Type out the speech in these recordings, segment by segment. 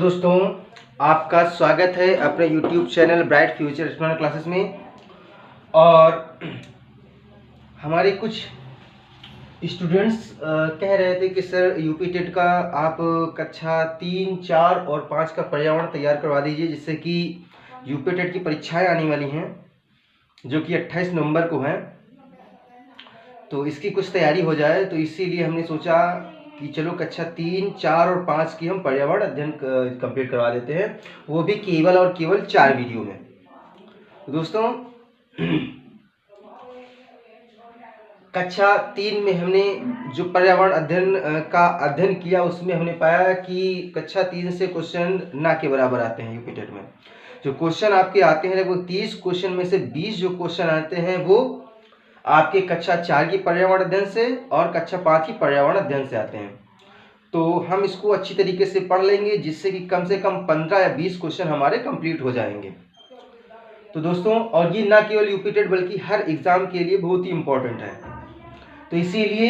दोस्तों, आपका स्वागत है अपने YouTube channel bright future student classes में। और हमारे कुछ स्टूडेंट्स कह रहे थे कि सर यूपी टेट का आप कक्षा 3, 4 और 5 का पर्यावरण तैयार करवा दीजिए, जिससे कि यूपी टेट की परीक्षाएं आने वाली हैं जो कि 28 नवंबर को हैं, तो इसकी कुछ तैयारी हो जाए। तो इसीलिए हमने सोचा कि चलो कक्षा 3, 4 और 5 की हम पर्यावरण अध्ययन कंप्लीट करवा देते हैं, वो भी केवल और केवल 4 वीडियो में। तो दोस्तों, कक्षा 3 में हमने जो पर्यावरण अध्ययन का अध्ययन किया, उसमें हमने पाया कि कक्षा 3 से क्वेश्चन ना के बराबर आते हैं। यूपी टेट में जो क्वेश्चन आपके आते हैं लगभग 30 क्वेश्चन में से 20 जो क्वेश्चन आते हैं वो आपके कक्षा 4 की पर्यावरण अध्ययन से और कक्षा 5 की पर्यावरण अध्ययन से आते हैं। तो हम इसको अच्छी तरीके से पढ़ लेंगे, जिससे कि कम से कम 15 या 20 क्वेश्चन हमारे कंप्लीट हो जाएंगे। तो दोस्तों, और ये ना केवल यूपी टेट बल्कि हर एग्जाम के लिए बहुत ही इंपॉर्टेंट है। तो इसीलिए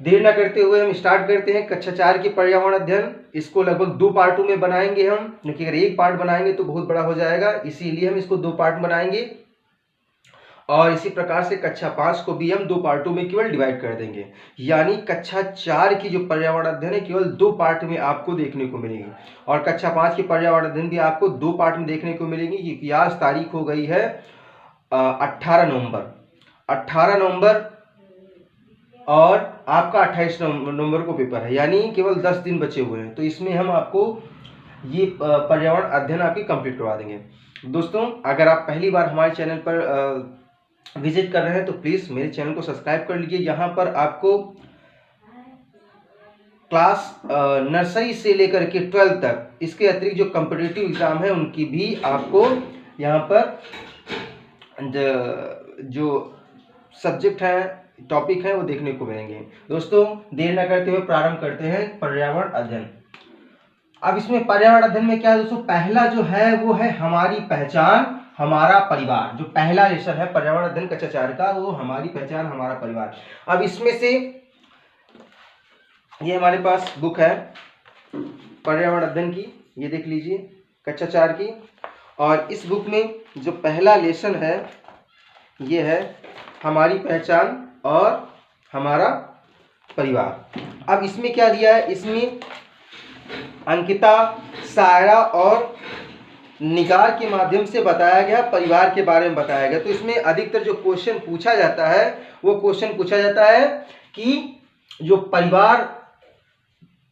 देर ना करते हुए हम स्टार्ट करते हैं कक्षा 4 की पर्यावरण अध्ययन। इसको लगभग 2 पार्टों में बनाएंगे हम, क्योंकि अगर एक पार्ट बनाएंगे तो बहुत बड़ा हो जाएगा, इसीलिए हम इसको 2 पार्ट बनाएंगे। और इसी प्रकार से कक्षा 5 को भी हम 2 पार्टों में केवल डिवाइड कर देंगे, यानी कक्षा 4 की जो पर्यावरण अध्ययन है केवल 2 पार्ट में आपको देखने को मिलेगी, और कक्षा 5 की पर्यावरण अध्ययन भी आपको 2 पार्ट में देखने को मिलेगी। क्योंकि आज तारीख हो गई है 18 नवंबर और आपका 28 नवंबर को पेपर है, यानी केवल 10 दिन बचे हुए हैं। तो इसमें हम आपको ये पर्यावरण अध्ययन आपकी कंप्लीट करवा देंगे। दोस्तों, अगर आप पहली बार हमारे चैनल पर विजिट कर रहे हैं तो प्लीज़ मेरे चैनल को सब्सक्राइब कर लीजिए। यहाँ पर आपको क्लास नर्सरी से लेकर के 12th तक, इसके अतिरिक्त जो कॉम्पिटिटिव एग्ज़ाम है उनकी भी आपको यहाँ पर जो सब्जेक्ट है, टॉपिक है, वो देखने को मिलेंगे। दोस्तों, देर न करते हुए प्रारंभ करते हैं पर्यावरण अध्ययन। अब इसमें पर्यावरण अध्ययन में क्या है दोस्तों, पहला जो है वो है हमारी पहचान हमारा परिवार। जो पहला लेसन है पर्यावरण अध्ययन कक्षा 4 का, वो हमारी पहचान हमारा परिवार। अब इसमें से ये हमारे पास बुक है पर्यावरण अध्ययन की, ये देख लीजिए, कक्षा 4 की। और इस बुक में जो पहला लेसन है ये है हमारी पहचान और हमारा परिवार। अब इसमें क्या दिया है, इसमें अंकिता, सायरा और निगार के माध्यम से बताया गया, परिवार के बारे में बताया गया। तो इसमें अधिकतर जो क्वेश्चन पूछा जाता है वो क्वेश्चन पूछा जाता है कि जो परिवार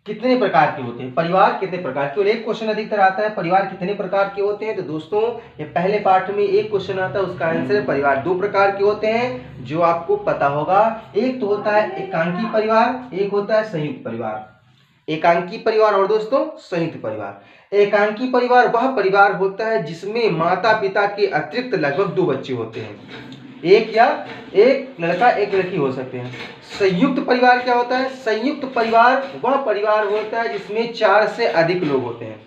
कितने प्रकार के होते हैं, परिवार कितने प्रकार के, और एक क्वेश्चन अधिकतर आता है परिवार कितने प्रकार के होते हैं। तो दोस्तों, ये पहले पार्ट में एक क्वेश्चन आता है, उसका आंसर है परिवार 2 प्रकार के होते हैं, जो आपको पता होगा। एक तो होता है एकांकी परिवार, एक होता है संयुक्त परिवार। एकांकी परिवार और दोस्तों संयुक्त परिवार। एकांकी परिवार वह परिवार होता है जिसमें माता पिता के अतिरिक्त लगभग 2 बच्चे होते हैं, एक लड़का एक लड़की हो सकते हैं। संयुक्त परिवार क्या होता है, संयुक्त परिवार वह परिवार होता है जिसमें 4 से अधिक लोग होते हैं।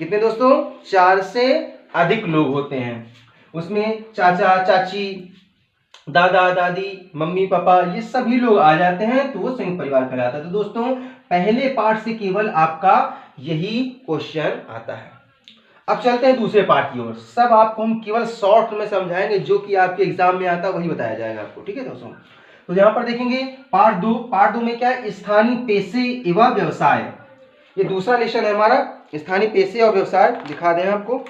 कितने दोस्तों, 4 से अधिक लोग होते हैं। उसमें चाचा चाची, दादा दादी, मम्मी पापा, ये सभी लोग आ जाते हैं, तो वो संयुक्त परिवार कहलाता है। तो दोस्तों, पहले पार्ट से केवल आपका यही क्वेश्चन आता है। अब चलते हैं दूसरे पार्ट की ओर। सब आपको हम केवल शॉर्ट में समझाएंगे, जो कि आपके एग्जाम में आता है वही बताया जाएगा आपको, ठीक है दोस्तों। तो यहाँ पर देखेंगे पार्ट 2 में क्या है, स्थानीय पेशे एवं व्यवसाय। ये दूसरा लेसन है हमारा, स्थानीय पेशे और व्यवसाय। दिखा दें आपको,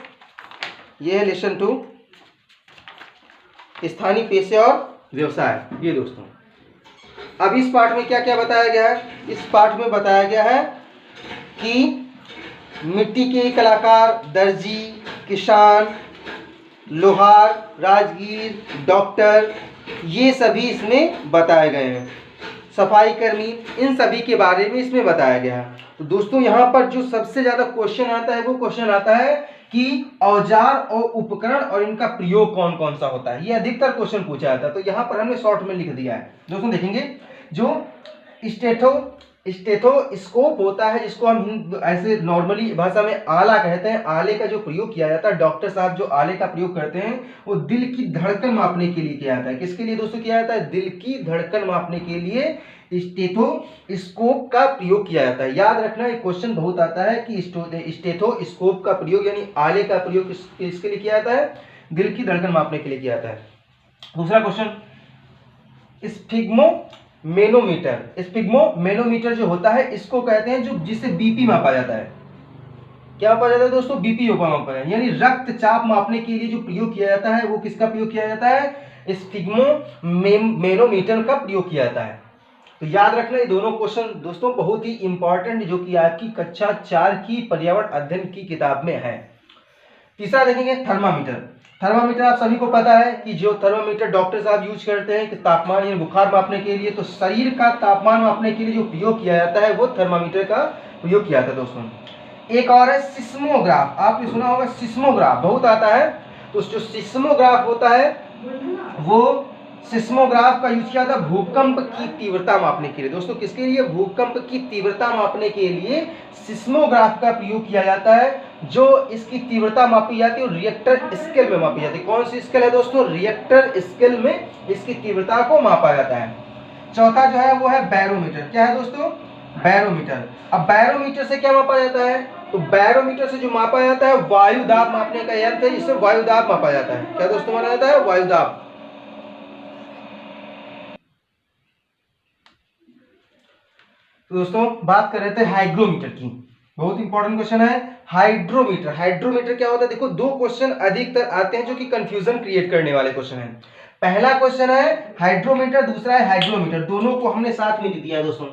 ये है लेसन 2, स्थानीय पेशे और व्यवसाय। ये दोस्तों, अब इस पार्ट में क्या क्या बताया गया है, इस पार्ट में बताया गया है कि मिट्टी के कलाकार, दर्जी, किसान, लोहार, राजगीर, डॉक्टर, ये सभी इसमें बताए गए हैं। सफाई कर्मी, इन सभी के बारे में इसमें बताया गया है। तो दोस्तों, यहाँ पर जो सबसे ज्यादा क्वेश्चन आता है वो क्वेश्चन आता है कि औजार और उपकरण और इनका प्रयोग कौन कौन सा होता है। ये अधिकतर क्वेश्चन पूछा जाता है, तो यहाँ पर हमने शॉर्ट में लिख दिया है। दोस्तों देखेंगे, जो स्टेथोस्कोप होता है, जिसको हम ऐसे नॉर्मली भाषा में आला कहते हैं। आले का जो प्रयोग किया जाता है, डॉक्टर साहब जो आले का प्रयोग करते हैं वो दिल की धड़कन मापने के लिए किया जाता है। किसके लिए दोस्तों किया जाता है? दिल की धड़कन मापने के लिए स्टेथोस्कोप का प्रयोग किया जाता है। याद रखना, एक क्वेश्चन बहुत आता है कि स्टेथोस्कोप का प्रयोग यानी आले का प्रयोग किसके लिए किया जाता है? दिल की धड़कन मापने के लिए किया जाता है। दूसरा क्वेश्चन, स्फिग्मोमेनोमीटर जो होता है, इसको कहते हैं जो जिससे बीपी मापा जाता है। क्या मापा जाता है दोस्तों? बीपी मापा जाता है, यानी रक्तचाप मापने के लिए जो प्रयोग किया जाता है वो किसका प्रयोग किया जाता है? स्फिग्मोमेनोमीटर का प्रयोग किया जाता है। तो याद रखना, ये दोनों क्वेश्चन दोस्तों बहुत ही इंपॉर्टेंट, जो कि आपकी कक्षा 4 की पर्यावरण अध्ययन की किताब में है। तीसरा देखेंगे थर्मामीटर। थर्मामीटर आप सभी को पता है कि जो थर्मामीटर डॉक्टर साहब यूज करते हैं कि तापमान या बुखार मापने के लिए, तो शरीर का तापमान मापने के लिए जो प्रयोग किया जाता है वो थर्मामीटर का प्रयोग किया जाता है दोस्तों। एक और है सिस्मोग्राफ। आपने सुना होगा सिस्मोग्राफ, बहुत आता है। तो जो सिस्मोग्राफ होता है वो सिस्मोग्राफ का यूज किया था भूकंप की तीव्रता मापने के लिए। दोस्तों किसके लिए? भूकंप की तीव्रता मापने के लिए सिस्मोग्राफ का प्रयोग किया जाता है। जो इसकी तीव्रता मापी जाती है रिएक्टर स्केल में मापी जाती है। कौन सी स्केल है दोस्तों? रिएक्टर स्केल में इसकी तीव्रता को मापा जाता है। चौथा जो है वो है बैरोमीटर। क्या है दोस्तों? बैरोमीटर। अब बैरोमीटर से क्या मापा जाता है? तो बैरोमीटर से जो मापा जाता है वायु दाब मापने का यंत्र है, जिससे वायु दाब मापा जाता है। क्या दोस्तों माना जाता है? वायु दाब। तो दोस्तों बात कर रहे थे हाइग्रोमीटर की। बहुत इंपॉर्टेंट क्वेश्चन है हाइड्रोमीटर। हाइड्रोमीटर क्या होता है? देखो, दो क्वेश्चन अधिकतर आते हैं जो कि कंफ्यूजन क्रिएट करने वाले क्वेश्चन हैं। पहला क्वेश्चन है हाइड्रोमीटर, दूसरा है हाइग्रोमीटर। दोनों को हमने साथ में दिया है दोस्तों।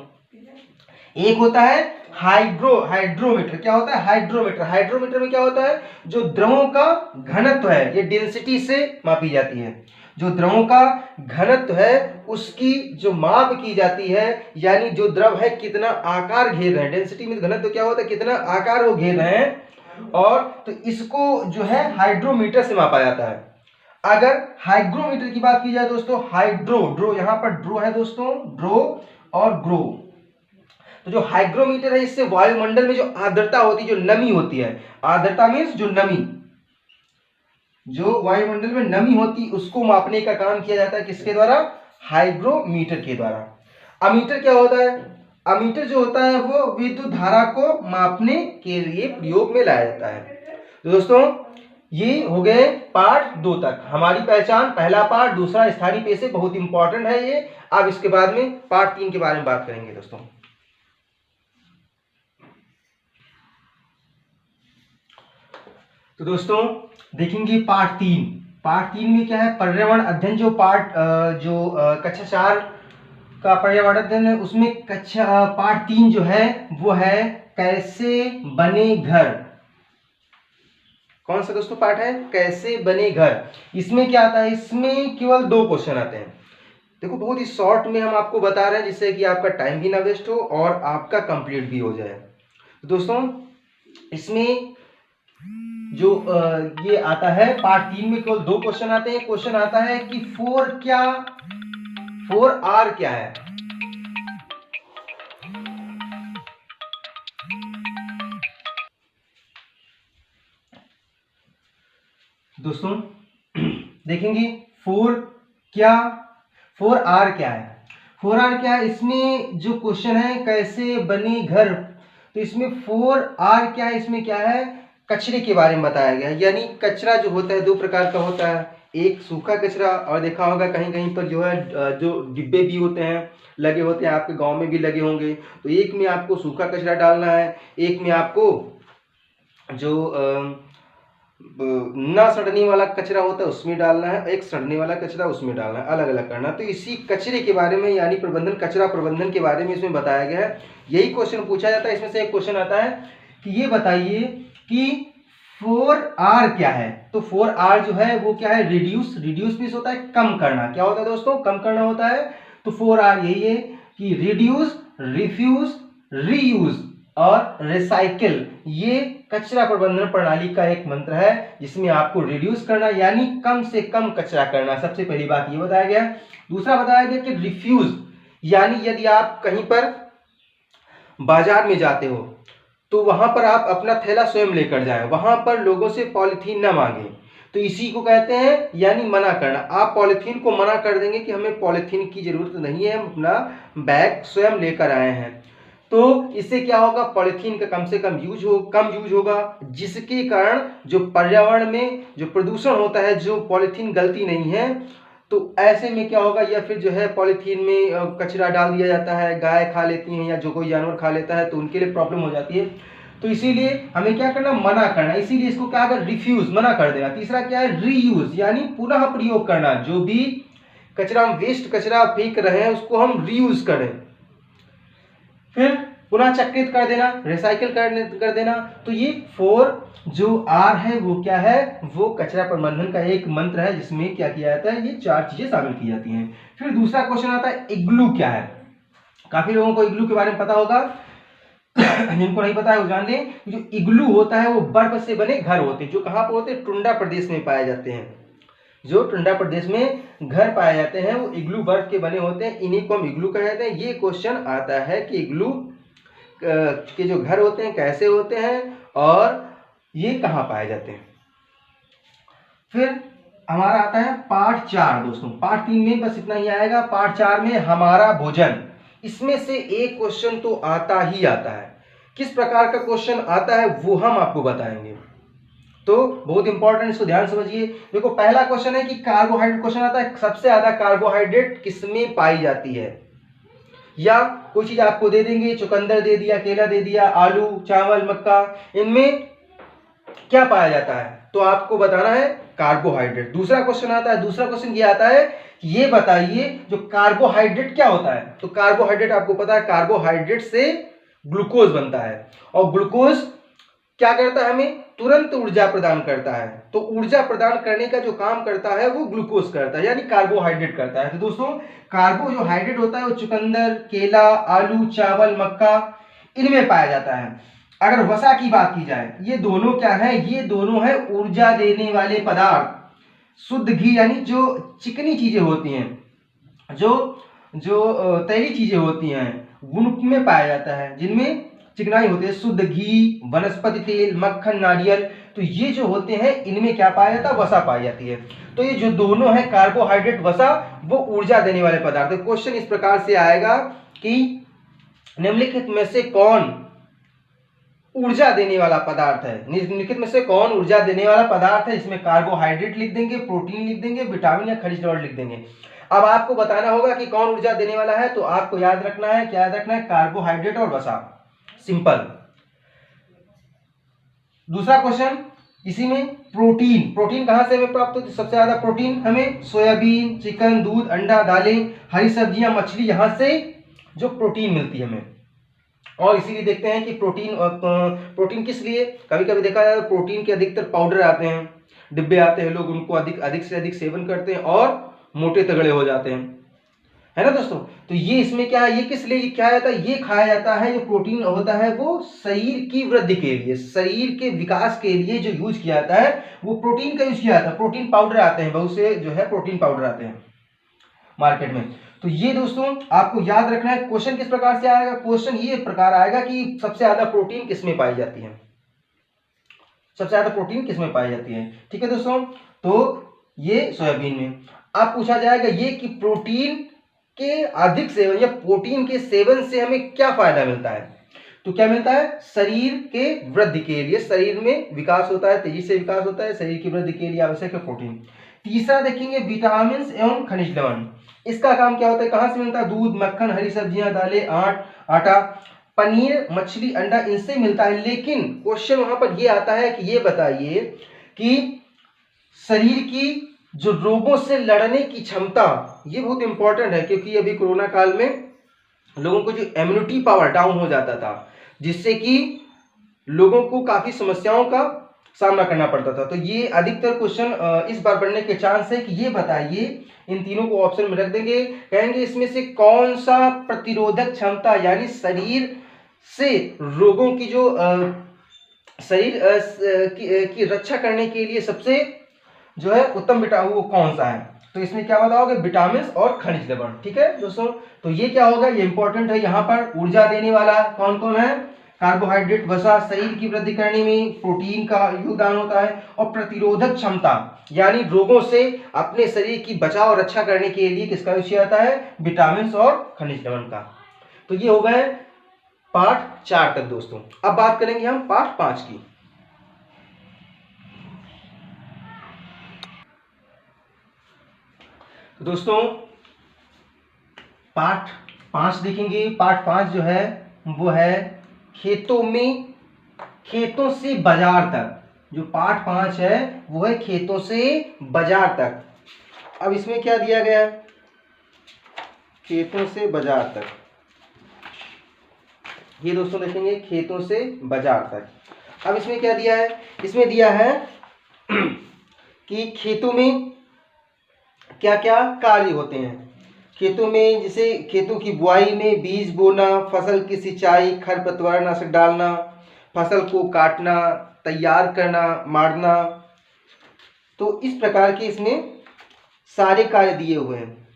एक होता है हाइड्रोमीटर। क्या होता है? हाइड्रोमीटर। हाइड्रोमीटर में क्या होता है? जो द्रवों का घनत्व है ये डेंसिटी से मापी जाती है। जो द्रवों का घनत्व है उसकी जो माप की जाती है, यानी जो द्रव है कितना आकार घेर रहे हैं। डेंसिटी में घनत्व क्या होता है? कितना आकार वो घेर रहे हैं। और तो इसको जो है हाइड्रोमीटर से मापा जाता है। अगर हाइग्रोमीटर की बात की जाए दोस्तों, ड्रो यहां पर ड्रो है दोस्तों, ड्रो और ग्रो। तो जो हाइग्रोमीटर है इससे वायुमंडल में जो आर्द्रता होती है, जो नमी होती है, आर्द्रता मीन्स जो नमी, जो वायुमंडल में नमी होती है उसको मापने का काम किया जाता है। किसके द्वारा? हाइग्रोमीटर के द्वारा। अमीटर क्या होता है? अमीटर जो होता है वो विद्युत धारा को मापने के लिए प्रयोग में लाया जाता है। तो दोस्तों ये हो गए पार्ट 2 तक हमारी पहचान। पहला पार्ट, दूसरा स्थानीय पेशे, बहुत इंपॉर्टेंट है ये। अब इसके बाद में पार्ट 3 के बारे में बात करेंगे दोस्तों। तो दोस्तों देखेंगे पार्ट 3। पार्ट 3 में क्या है? पर्यावरण अध्ययन। जो कक्षा 4 का पर्यावरण अध्ययन है उसमें पार्ट 3 जो है वो है कैसे बने घर। कौन सा दोस्तों पार्ट है? कैसे बने घर। इसमें क्या आता है? इसमें केवल 2 क्वेश्चन आते हैं। देखो बहुत ही शॉर्ट में हम आपको बता रहे हैं जिससे कि आपका टाइम भी ना वेस्ट हो और आपका कंप्लीट भी हो जाए। तो दोस्तों इसमें जो ये आता है पार्ट 3 में केवल 2 क्वेश्चन आते हैं। क्वेश्चन आता है कि 4R क्या है। दोस्तों देखेंगे 4R क्या है। 4R क्या है? इसमें जो क्वेश्चन है कैसे बने घर, तो इसमें 4R क्या है? इसमें क्या है? कचरे के बारे में बताया गया है। यानी कचरा जो होता है 2 प्रकार का होता है। एक सूखा कचरा, और देखा होगा कहीं कहीं पर जो है जो डिब्बे भी होते हैं, लगे होते हैं, आपके गांव में भी लगे होंगे। तो एक में आपको सूखा कचरा डालना है, एक में आपको जो ना सड़ने वाला कचरा होता है उसमें डालना है, एक सड़ने वाला कचरा उसमें डालना है, अलग अलग करना। तो इसी कचरे के बारे में यानी प्रबंधन, कचरा प्रबंधन के बारे में इसमें बताया गया है। यही क्वेश्चन पूछा जाता है। इसमें से एक क्वेश्चन आता है कि ये बताइए कि 4R क्या है। तो 4R जो है वो क्या है? रिड्यूस मीन्स होता है कम करना। क्या होता है दोस्तों? कम करना होता है। तो 4R यही है कि रिड्यूस, रिफ्यूज, रीयूज और रिसाइकिल। ये कचरा प्रबंधन प्रणाली का एक मंत्र है जिसमें आपको रिड्यूस करना यानी कम से कम कचरा करना, सबसे पहली बात ये बताया गया। दूसरा बताया गया कि रिफ्यूज, यानी यदि आप कहीं पर बाजार में जाते हो तो वहां पर आप अपना थैला स्वयं लेकर जाएं, वहां पर लोगों से पॉलिथीन ना मांगे। तो इसी को कहते हैं यानी मना करना। आप पॉलिथीन को मना कर देंगे कि हमें पॉलिथीन की जरूरत नहीं है, हम अपना बैग स्वयं लेकर आए हैं। तो इससे क्या होगा, पॉलिथीन का कम से कम यूज होगा, जिसके कारण जो पर्यावरण में जो प्रदूषण होता है, जो पॉलिथीन गलती नहीं है, तो ऐसे में क्या होगा, या फिर जो है पॉलिथीन में कचरा डाल दिया जाता है, गाय खा लेती हैं या जो कोई जानवर खा लेता है, तो उनके लिए प्रॉब्लम हो जाती है। तो इसीलिए हमें क्या करना, मना करना। इसीलिए इसको क्या कर, रिफ्यूज, मना कर देना। तीसरा क्या है, रीयूज, यानी पुनः प्रयोग करना। जो भी कचरा हम वेस्ट कचरा फेंक रहे हैं उसको हम रीयूज करें। फिर पुनः चक्रित कर देना, रिसाइकिल कर देना। तो ये 4 जो R है वो क्या है, वो कचरा प्रबंधन का एक मंत्र है, जिसमें क्या किया जाता है, ये 4 चीजें शामिल की जाती हैं। फिर दूसरा क्वेश्चन आता है, इग्लू क्या है। काफी लोगों को इग्लू के बारे में पता होगा, जिनको नहीं पता है वो जान लें। जो इग्लू होता है वो बर्फ से बने घर होते हैं, जो कहाँ पर होते हैं, टुंडा प्रदेश में पाए जाते हैं। जो टुंडा प्रदेश में घर पाए जाते हैं वो इग्लू बर्फ के बने होते हैं, इन्हीं को हम इग्लू कहते हैं। ये क्वेश्चन आता है कि इग्लू के जो घर होते हैं कैसे होते हैं और ये कहाँ पाए जाते हैं। फिर हमारा आता है पार्ट 4 दोस्तों। पार्ट 3 में बस इतना ही आएगा। पार्ट 4 में हमारा भोजन, इसमें से एक क्वेश्चन तो आता ही आता है। किस प्रकार का क्वेश्चन आता है वो हम आपको बताएंगे, तो बहुत इंपॉर्टेंट, इसको ध्यान समझिए। देखो पहला क्वेश्चन है कि कार्बोहाइड्रेट क्वेश्चन आता है, सबसे ज्यादा कार्बोहाइड्रेट किसमें पाई जाती है। या कोई चीज आपको दे देंगे, चुकंदर दे दिया, केला दे दिया, आलू, चावल, मक्का, इनमें क्या पाया जाता है, तो आपको बताना है कार्बोहाइड्रेट। दूसरा क्वेश्चन आता है, दूसरा क्वेश्चन ये आता है, ये बताइए जो कार्बोहाइड्रेट क्या होता है। तो कार्बोहाइड्रेट आपको पता है, कार्बोहाइड्रेट से ग्लूकोज बनता है, और ग्लूकोज क्या करता है, हमें तुरंत ऊर्जा प्रदान करता है। तो ऊर्जा प्रदान करने का जो काम करता है वो ग्लूकोज करता है, यानी कार्बोहाइड्रेट करता है। तो दोस्तों कार्बो जो हाइड्रेट होता है वो चुकंदर, केला, आलू, चावल, मक्का, इनमें पाया जाता है। अगर वसा की बात की जाए, ये दोनों क्या है, ये दोनों है ऊर्जा देने वाले पदार्थ। शुद्ध घी यानी जो चिकनी चीजें होती हैं, जो तैली चीजें होती हैं, उनमें पाया जाता है, जिनमें चिकनाई होती है। शुद्ध घी, वनस्पति तेल, मक्खन, नारियल, तो ये जो होते हैं इनमें क्या पाया जाता है, वसा पाई जाती है। तो ये जो दोनों है कार्बोहाइड्रेट, वसा, वो ऊर्जा देने वाले पदार्थ है। क्वेश्चन इस प्रकार से आएगा कि निम्नलिखित में से कौन ऊर्जा देने वाला पदार्थ है, निम्नलिखित में से कौन ऊर्जा देने वाला पदार्थ है। इसमें कार्बोहाइड्रेट लिख देंगे, प्रोटीन लिख देंगे, विटामिन या खनिज लवण लिख देंगे। अब आपको बताना होगा कि कौन ऊर्जा देने वाला है, तो आपको याद रखना है, क्या याद रखना है, कार्बोहाइड्रेट और वसा, सिंपल। दूसरा क्वेश्चन इसी में, प्रोटीन, प्रोटीन कहां से हमें प्राप्त होती है, सबसे ज्यादा प्रोटीन हमें सोयाबीन, चिकन, दूध, अंडा, दालें, हरी सब्जियां, मछली, यहां से जो प्रोटीन मिलती है हमें। और इसीलिए देखते हैं कि प्रोटीन किस लिए, कभी कभी देखा जाए प्रोटीन के अधिकतर पाउडर आते हैं, डिब्बे आते हैं, लोग उनको अधिक से अधिक सेवन करते हैं और मोटे तगड़े हो जाते हैं, है ना दोस्तों। तो ये इसमें क्या है, ये किस लिए क्या जाता है, ये खाया जाता है, जो प्रोटीन होता है वो शरीर की वृद्धि के लिए, शरीर के विकास के लिए जो यूज किया जाता है वो प्रोटीन का यूज किया जाता है। प्रोटीन पाउडर आते हैं, बहुत से जो है प्रोटीन पाउडर आते हैं मार्केट में। तो ये दोस्तों आपको याद रखना है। क्वेश्चन किस प्रकार से आएगा, क्वेश्चन ये प्रकार आएगा कि सबसे ज्यादा प्रोटीन किसमें पाई जाती है, सबसे ज्यादा प्रोटीन किसमें पाई जाती है, ठीक है दोस्तों। तो ये सोयाबीन में। अब पूछा जाएगा ये कि प्रोटीन के अधिक सेवन या प्रोटीन के सेवन से हमें क्या फायदा मिलता है, तो क्या मिलता है, शरीर के वृद्धि के लिए, शरीर में विकास होता है, तेजी से विकास होता है, शरीर की वृद्धि के लिए आवश्यक है प्रोटीन। तीसरा देखेंगे विटामिन एवं खनिज लवण, इसका काम क्या होता है, कहां से मिलता है, दूध, मक्खन, हरी सब्जियां, दालें, आटा, पनीर, मछली, अंडा, इनसे मिलता है। लेकिन क्वेश्चन वहां पर ये आता है कि ये बताइए कि शरीर की जो रोगों से लड़ने की क्षमता, ये बहुत इंपॉर्टेंट है, क्योंकि अभी कोरोना काल में लोगों को जो इम्यूनिटी पावर डाउन हो जाता था, जिससे कि लोगों को काफी समस्याओं का सामना करना पड़ता था। तो ये अधिकतर क्वेश्चन इस बार बनने के चांस है कि ये बताइए, इन तीनों को ऑप्शन में रख देंगे, कहेंगे इसमें से कौन सा प्रतिरोधक क्षमता यानी शरीर से रोगों की जो शरीर की रक्षा करने के लिए सबसे जो है उत्तम विटामिन वो कौन सा है। तो इसमें क्या बताओगे, विटामिन और खनिज लवण। ठीक है दोस्तों, तो ये क्या होगा, ये इंपॉर्टेंट है। यहाँ पर ऊर्जा देने वाला कौन कौन है, कार्बोहाइड्रेट, वसा, शरीर की वृद्धि करने में प्रोटीन का योगदान होता है, और प्रतिरोधक क्षमता यानी रोगों से अपने शरीर की बचाव और रक्षा करने के लिए किसका यूज किया जाता है, विटामिन और खनिज लवण का। तो ये हो गए पार्ट 4 तक दोस्तों। अब बात करेंगे हम पार्ट 5 की। दोस्तों पार्ट 5 देखेंगे। पार्ट 5 जो है वो है खेतों से बाजार तक। जो पार्ट 5 है वो है खेतों से बाजार तक। अब इसमें क्या दिया गया है, खेतों से बाजार तक। ये दोस्तों देखेंगे खेतों से बाजार तक। अब इसमें क्या दिया है, इसमें दिया है कि खेतों में क्या क्या कार्य होते हैं। खेतों में जैसे खेतों की बुआई में बीज बोना, फसल की सिंचाई, खरपतवार नाशक डालना, फसल को काटना, तैयार करना, मारना। तो इस प्रकार के इसमें सारे कार्य दिए हुए हैं।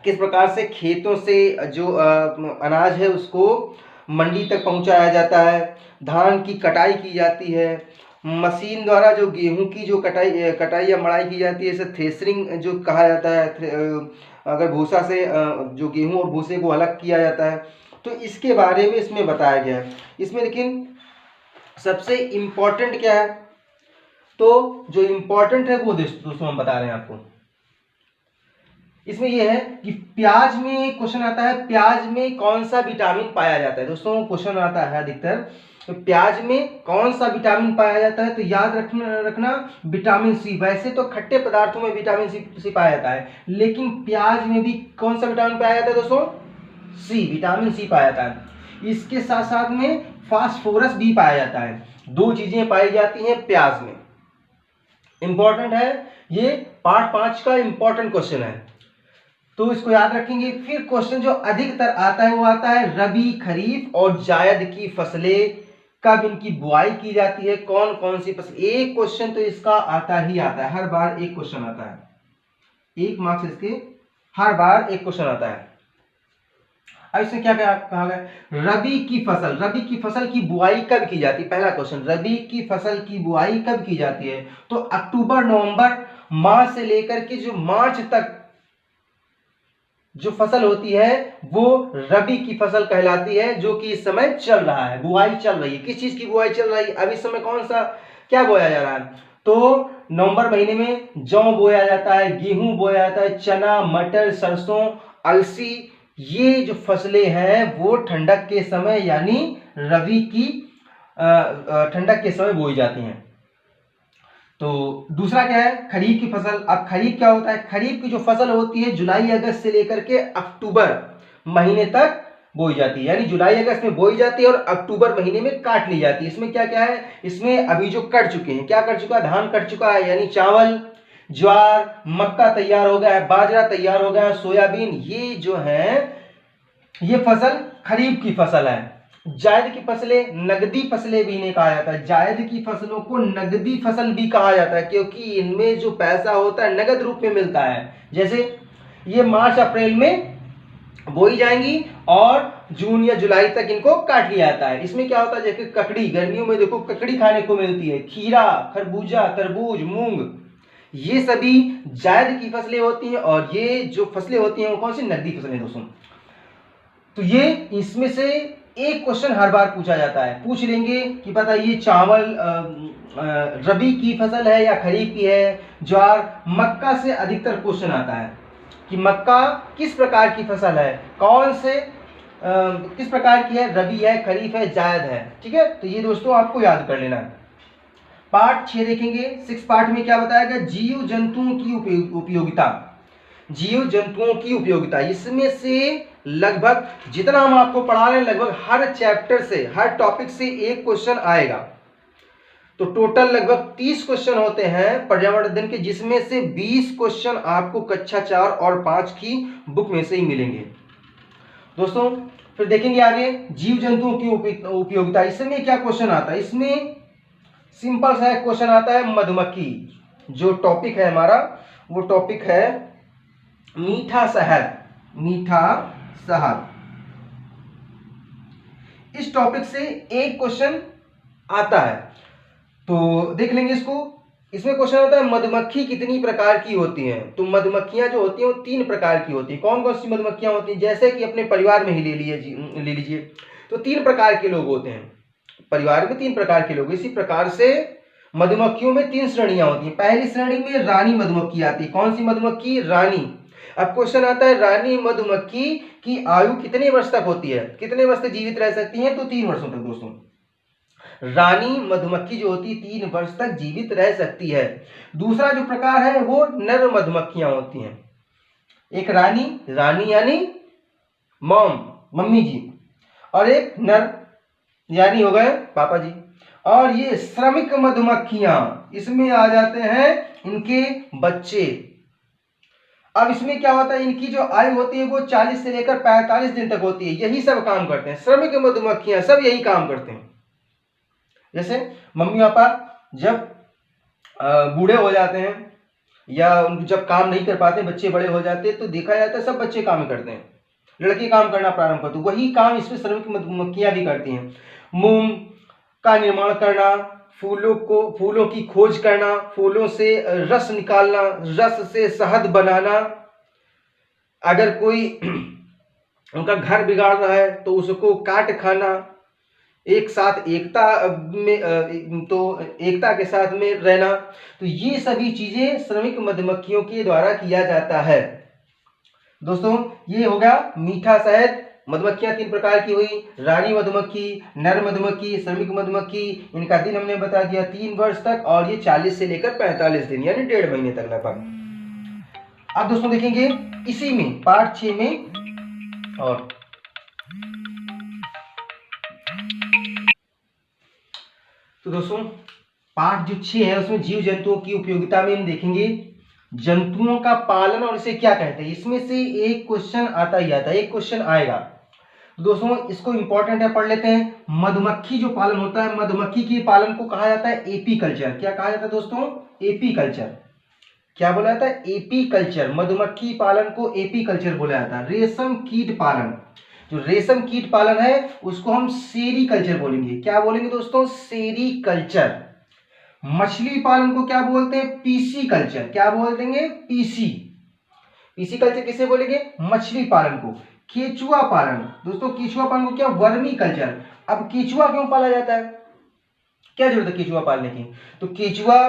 किस प्रकार से खेतों से जो अनाज है उसको मंडी तक पहुंचाया जाता है, धान की कटाई की जाती है, मशीन द्वारा जो गेहूं की जो कटाई या मड़ाई की जाती है, इसे थ्रेशरिंग जो कहा जाता है। अगर भूसा से जो गेहूं और भूसे को अलग किया जाता है, तो इसके बारे में इसमें बताया गया है। इसमें लेकिन सबसे इम्पोर्टेंट क्या है, तो जो इम्पोर्टेंट है वो दोस्तों हम बता रहे हैं आपको। इसमें यह है कि प्याज में क्वेश्चन आता है, प्याज में कौन सा विटामिन पाया जाता है। दोस्तों क्वेश्चन आता है अधिकतर, तो प्याज में कौन सा विटामिन पाया जाता है, तो याद रखना विटामिन सी। वैसे तो खट्टे पदार्थों में विटामिन सी पाया जाता है, लेकिन प्याज में भी कौन सा विटामिन पाया जाता है दोस्तों, सी, विटामिन सी पाया जाता है। इसके साथ साथ में फास्फोरस भी पाया जाता है। 2 चीजें पाई जाती हैं प्याज में। इंपॉर्टेंट है, ये पार्ट 5 का इंपॉर्टेंट क्वेश्चन है, तो इसको याद रखेंगे। फिर क्वेश्चन जो अधिकतर आता है वो आता है रबी, खरीफ और जायद की फसलें कब इनकी बुआई की जाती है, कौन कौन सी फसल। एक क्वेश्चन तो इसका आता ही आता है, हर बार एक क्वेश्चन आता है, 1 मार्क्स इसके हर बार एक क्वेश्चन आता है। अब इसमें क्या कहा गया, रबी की फसल की बुआई कब की जाती है। पहला क्वेश्चन, रबी की फसल की बुआई कब की जाती है, तो अक्टूबर नवंबर माह से लेकर के जो मार्च तक जो फसल होती है वो रबी की फसल कहलाती है, जो कि इस समय चल रहा है, बुआई चल रही है। किस चीज की बुआई चल रही है, अब इस समय कौन सा क्या बोया जा रहा है, तो नवंबर महीने में जौ बोया जाता है, गेहूं बोया जाता है, चना, मटर, सरसों, अलसी। ये जो फसलें हैं वो ठंडक के समय यानी रबी की ठंडक के समय बोई जाती हैं। तो दूसरा क्या है, खरीफ की फसल। अब खरीफ क्या होता है, खरीफ की जो फसल होती है जुलाई अगस्त से लेकर के अक्टूबर महीने तक बोई जाती है, यानी जुलाई अगस्त में बोई जाती है और अक्टूबर महीने में काट ली जाती है। इसमें क्या क्या है, इसमें अभी जो कट चुके हैं, क्या कट चुका है, धान कट चुका है, यानी चावल, ज्वार, मक्का तैयार हो गया है, बाजरा तैयार हो गया है, सोयाबीन, ये जो है ये फसल खरीफ की फसल है। जायद की फसलें नगदी फसलें भी इन्हें कहा जाता है, जायद की फसलों को नगदी फसल भी कहा जाता है, क्योंकि इनमें जो पैसा होता है नगद रूप में मिलता है। जैसे ये मार्च अप्रैल में बोई जाएंगी और जून या जुलाई तक इनको काट लिया जाता है। इसमें क्या होता है, जैसे ककड़ी, गर्मियों में देखो ककड़ी खाने को मिलती है, खीरा, खरबूजा, तरबूज, मूंग, ये सभी जायद की फसलें होती हैं। और ये जो फसलें होती हैं वो कौन सी, नगदी फसलें दोस्तों। तो ये इसमें से एक क्वेश्चन हर बार पूछा जाता है, पूछ लेंगे कि बताइए चावल रबी की फसल है या खरीफ की है। ज्वार, मक्का से अधिकतर क्वेश्चन आता है कि मक्का किस प्रकार की फसल है, कौन से किस प्रकार की है, रबी है, खरीफ है, जायद है। ठीक है, तो ये दोस्तों आपको याद कर लेना है। पार्ट 6 देखेंगे। 6 पार्ट में क्या बताया गया, जीव जंतुओं की उपयोगिता। जीव जंतुओं की उपयोगिता, इसमें से लगभग जितना हम आपको पढ़ा रहे हैं लगभग हर चैप्टर से, हर टॉपिक से एक क्वेश्चन आएगा। तो टोटल लगभग 30 क्वेश्चन होते हैं पर्यावरण अध्ययन के, जिसमें से 20 क्वेश्चन आपको कक्षा 4 और 5 की बुक में से ही मिलेंगे दोस्तों। फिर देखेंगे आगे जीव जंतुओं की उपयोगिता। इसमें क्या क्वेश्चन आता है, इसमें सिंपल सा क्वेश्चन आता है, मधुमक्खी जो टॉपिक है हमारा वो टॉपिक है मीठा शहद। मीठा शहद, इस टॉपिक से एक क्वेश्चन आता है, तो देख लेंगे इसको। इसमें क्वेश्चन होता है मधुमक्खी कितनी प्रकार की होती हैं। तो मधुमक्खियां जो होती हैं वो 3 प्रकार की होती हैं। कौन कौन सी मधुमक्खियां होती हैं, जैसे कि अपने परिवार में ही ले लीजिए तो 3 प्रकार के लोग होते हैं। परिवार में 3 प्रकार के लोग, इसी प्रकार से मधुमक्खियों में 3 श्रेणियां होती हैं। पहली श्रेणी में रानी मधुमक्खी आती है। कौन सी मधुमक्खी, रानी। अब क्वेश्चन आता है रानी मधुमक्खी की आयु कितने वर्ष तक होती है, कितने वर्ष तक जीवित रह सकती है, तो 3 वर्षों तक दोस्तों। रानी मधुमक्खी जो होती है 3 वर्ष तक जीवित रह सकती है। दूसरा जो प्रकार है वो नर मधुमक्खियां होती हैं। एक रानी, रानी यानी मॉम, मम्मी जी, और एक नर यानी हो गए पापा जी। और ये श्रमिक मधुमक्खियां, इसमें आ जाते हैं इनके बच्चे। अब इसमें क्या होता है, इनकी जो आयु होती है वो 40 से लेकर 45 दिन तक होती है। यही सब काम करते हैं, श्रमिक मधुमक्खियां सब यही काम करते हैं। जैसे मम्मी पापा जब बूढ़े हो जाते हैं या जब काम नहीं कर पाते, बच्चे बड़े हो जाते हैं, तो देखा जाता है सब बच्चे काम करते हैं, लड़के काम करना प्रारंभ करते हैं। वही काम इसमें श्रमिक मधुमक्खियां भी करती हैं। मोम का निर्माण करना, फूलों की खोज करना, फूलों से रस निकालना, रस से शहद बनाना। अगर कोई उनका घर बिगाड़ रहा है तो उसको काट खाना, एक साथ एकता में तो एकता के साथ में रहना। तो ये सभी चीजें श्रमिक मधुमक्खियों के द्वारा किया जाता है। दोस्तों ये हो गया मीठा शहद। मधुमक्खियां 3 प्रकार की हुई, रानी मधुमक्खी, नर मधुमक्खी, श्रमिक मधुमक्खी। इनका दिन हमने बता दिया 3 वर्ष तक, और ये 40 से लेकर 45 दिन यानी 1.5 महीने तक लगभग। अब दोस्तों देखेंगे इसी में पार्ट 6 में, और तो दोस्तों पार्ट जो 6 है उसमें जीव जंतुओं की उपयोगिता में हम देखेंगे जंतुओं का पालन और इसे क्या कहते हैं। इसमें से एक क्वेश्चन आता ही आता है, एक क्वेश्चन आएगा। तो दोस्तों इसको इंपॉर्टेंट है, पढ़ लेते हैं। मधुमक्खी जो पालन होता है, मधुमक्खी के पालन को कहा जाता है एपीकल्चर। क्या कहा जाता है दोस्तों, एपीकल्चर। क्या बोला जाता है, एपीकल्चर। मधुमक्खी पालन को एपीकल्चर बोला जाता है। रेशम कीट पालन, जो रेशम कीट पालन है उसको हम सेरीकल्चर बोलेंगे। क्या बोलेंगे दोस्तों, सेरीकल्चर। मछली पालन को क्या बोलते हैं, पीसी कल्चर। क्या बोल देंगे, पीसी। पीसी कल्चर किसे बोलेंगे, मछली पालन को। केचुआ पालन, दोस्तों केचुआ पालन को क्या, वर्मी कल्चर। अब केचुआ क्यों पाला जाता है, क्या जरूरत है केचुआ पालने की, तो केचुआ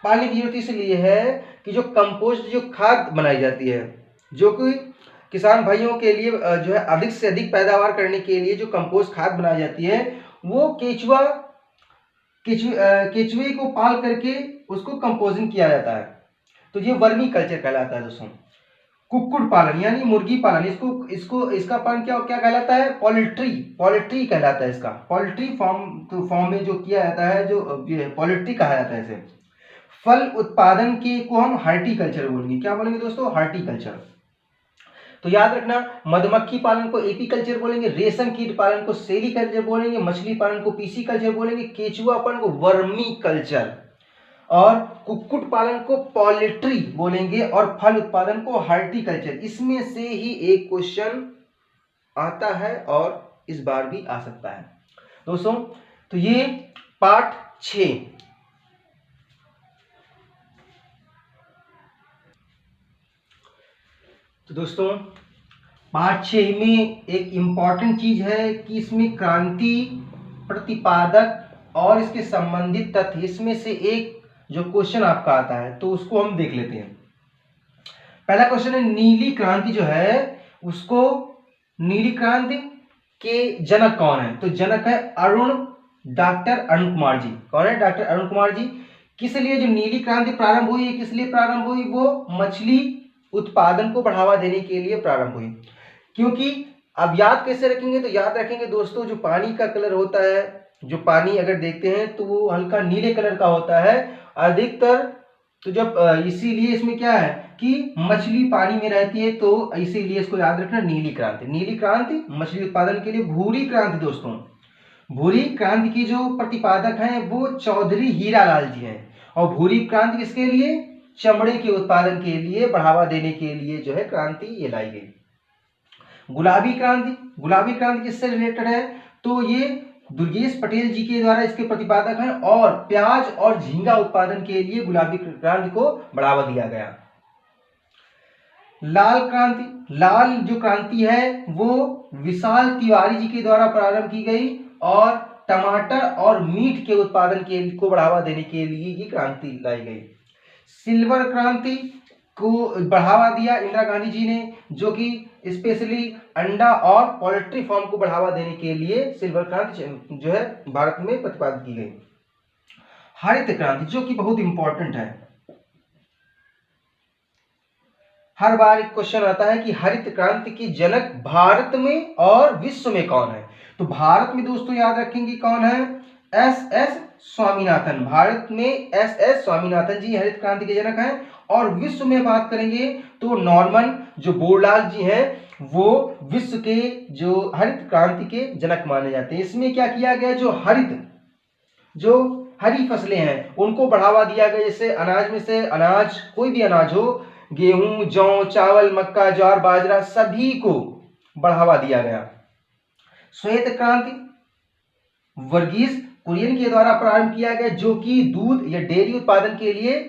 पालने की जरूरत इसलिए है कि जो कंपोस्ट, जो खाद बनाई जाती है, जो कि किसान भाइयों के लिए जो है अधिक से अधिक पैदावार करने के लिए जो कंपोस्ट खाद बनाई जाती है, वो केचुए को पाल करके उसको कंपोजिंग किया जाता है। तो ये वर्मी कल्चर कहलाता है दोस्तों। कुक्कुट पालन यानी मुर्गी पालन, इसका पालन क्या कहलाता है, पोल्ट्री कहलाता है। इसका पोल्ट्री फॉर्म में जो किया जाता है, जो पोल्ट्री कहा जाता है इसे। फल उत्पादन के को हम हार्टिकल्चर बोलेंगे। क्या बोलेंगे दोस्तों, हार्टिकल्चर। तो याद रखना, मधुमक्खी पालन को एपीकल्चर बोलेंगे, रेशम कीट पालन को सेरीकल्चर बोलेंगे, मछली पालन को पीसी कल्चर बोलेंगे, केचुआ पालन को वर्मी कल्चर, और कुक्कुट पालन को पोल्ट्री बोलेंगे, और फल उत्पादन को हार्टिकल्चर। इसमें से ही एक क्वेश्चन आता है और इस बार भी आ सकता है दोस्तों। तो ये पार्ट 6। तो दोस्तों पार्ट 6 में एक इंपॉर्टेंट चीज है कि इसमें क्रांति, प्रतिपादक और इसके संबंधित तथ्य, इसमें से एक जो क्वेश्चन आपका आता है तो उसको हम देख लेते हैं। पहला क्वेश्चन है, नीली क्रांति जो है उसको, नीली क्रांति के जनक कौन है, तो जनक है डॉक्टर अरुण कुमार जी। कौन है, डॉक्टर अरुण कुमार जी। किस लिए जो नीली क्रांति प्रारंभ हुई है, किस लिए प्रारंभ हुई, वो मछली उत्पादन को बढ़ावा देने के लिए प्रारंभ हुई। क्योंकि अब याद कैसे रखेंगे, तो याद रखेंगे दोस्तों, जो पानी का कलर होता है, जो पानी अगर देखते हैं तो वो हल्का नीले कलर का होता है अधिकतर। तो जब इसीलिए इसमें क्या है कि मछली पानी में रहती है, तो इसीलिए इसको याद रखना, नीली क्रांति। नीली क्रांति मछली उत्पादन के लिए। भूरी क्रांति दोस्तों, भूरी क्रांति की जो प्रतिपादक हैं वो चौधरी हीरालाल जी हैं। और भूरी क्रांति किसके लिए, चमड़े के उत्पादन के लिए बढ़ावा देने के लिए जो है क्रांति ये लाई गई। गुलाबी क्रांति किससे रिलेटेड है? तो ये दुर्गेश पटेल जी के द्वारा इसके प्रतिपादक हैं और प्याज और झींगा उत्पादन के लिए गुलाबी क्रांति को बढ़ावा दिया गया। लाल जो क्रांति है वो विशाल तिवारी जी के द्वारा प्रारंभ की गई और टमाटर और मीट के उत्पादन को बढ़ावा देने के लिए ये क्रांति लाई गई। सिल्वर क्रांति को बढ़ावा दिया इंदिरा गांधी जी ने, जो कि स्पेशली अंडा और पोल्ट्री फार्म को बढ़ावा देने के लिए सिल्वर क्रांति जो है भारत में प्रतिपादित की गई। हरित क्रांति जो कि बहुत इंपॉर्टेंट है, हर बार एक क्वेश्चन आता है कि हरित क्रांति के जनक भारत में और विश्व में कौन है? तो भारत में दोस्तों याद रखेंगे कौन है? एस स्वामीनाथन। भारत में एस स्वामीनाथन जी हरित क्रांति के जनक हैं। और विश्व में बात करेंगे तो नॉर्मन जो बोरलॉग जी हैं वो विश्व के जो हरित क्रांति के जनक माने जाते हैं। इसमें क्या किया गया, जो हरी फसलें हैं उनको बढ़ावा दिया गया। जैसे अनाज में से अनाज, कोई भी अनाज हो, गेहूं, जौ, चावल, मक्का, ज्वार, बाजरा, सभी को बढ़ावा दिया गया। श्वेत क्रांति वर्गीस कुरियन के द्वारा प्रारंभ किया गया, जो कि दूध या डेयरी उत्पादन के लिए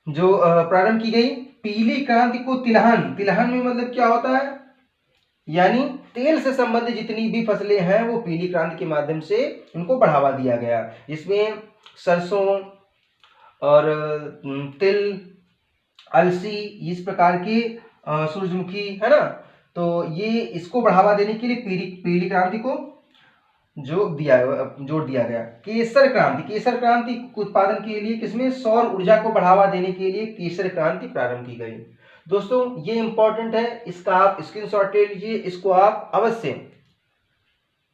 जो प्रारंभ की गई। पीली क्रांति को तिलहन में मतलब क्या होता है, यानी तेल से संबंधित जितनी भी फसलें हैं वो पीली क्रांति के माध्यम से उनको बढ़ावा दिया गया। इसमें सरसों और तिल, अलसी, इस प्रकार की सूरजमुखी है ना, तो ये इसको बढ़ावा देने के लिए पीली क्रांति को जोड़ दिया गया। केसर क्रांति उत्पादन के लिए किसमें, सौर ऊर्जा को बढ़ावा देने के लिए केसर क्रांति प्रारंभ की गई। दोस्तों ये इंपॉर्टेंट है, इसका आप स्क्रीनशॉट ले लीजिए, इसको आप अवश्य